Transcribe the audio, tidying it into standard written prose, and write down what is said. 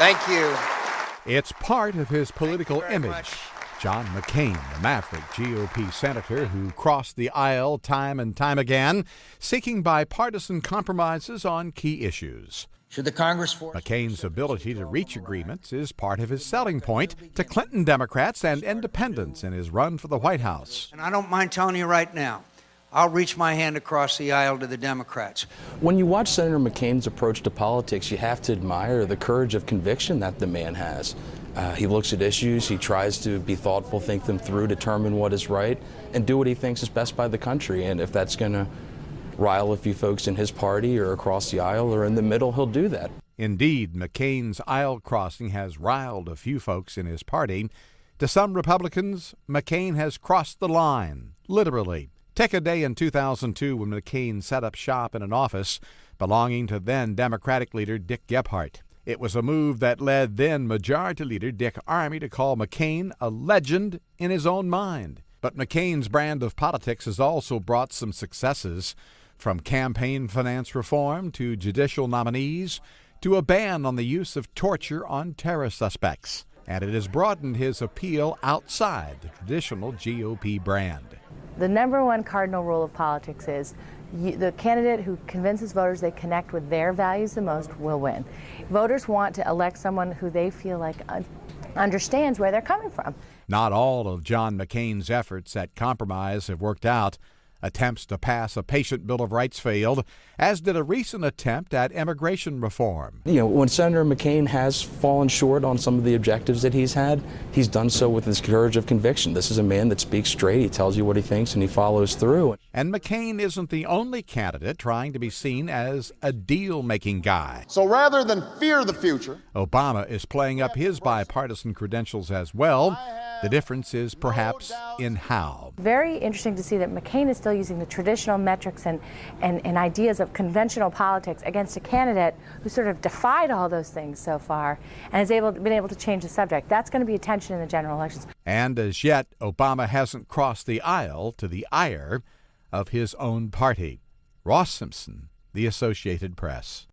Thank you. It's part of his political image. Much. John McCain, the maverick GOP senator who crossed the aisle time and time again, seeking bipartisan compromises on key issues. Should the Congress force McCain's ability to reach agreements is part of his selling point to Clinton Democrats and independents in his run for the White House. And I don't mind telling you right now, I'll reach my hand across the aisle to the Democrats. When you watch Senator McCain's approach to politics, you have to admire the courage of conviction that the man has. He looks at issues, he tries to be thoughtful, think them through, determine what is right, and do what he thinks is best by the country. And if that's going to rile a few folks in his party or across the aisle or in the middle, he'll do that. Indeed, McCain's aisle crossing has riled a few folks in his party. To some Republicans, McCain has crossed the line, literally. Take a day in 2002 when McCain set up shop in an office belonging to then Democratic Leader Dick Gephardt. It was a move that led then Majority Leader Dick Armey to call McCain a legend in his own mind. But McCain's brand of politics has also brought some successes, from campaign finance reform to judicial nominees to a ban on the use of torture on terror suspects. And it has broadened his appeal outside the traditional GOP brand. The number one cardinal rule of politics is the candidate who convinces voters they connect with their values the most will win. Voters want to elect someone who they feel like understands where they're coming from. Not all of John McCain's efforts at compromise have worked out. Attempts to pass a patient Bill of Rights failed, as did a recent attempt at immigration reform. You know, when Senator McCain has fallen short on some of the objectives that he's had, he's done so with his courage of conviction. This is a man that speaks straight, he tells you what he thinks, and he follows through. And McCain isn't the only candidate trying to be seen as a deal-making guy. So rather than fear the future, Obama is playing up his bipartisan credentials as well. The difference is perhaps in how. Very interesting to see that McCain is still using the traditional metrics and ideas of conventional politics against a candidate who sort of defied all those things so far and has been able to change the subject. That's going to be a tension in the general elections. And as yet, Obama hasn't crossed the aisle to the ire of his own party. Ross Simpson, The Associated Press.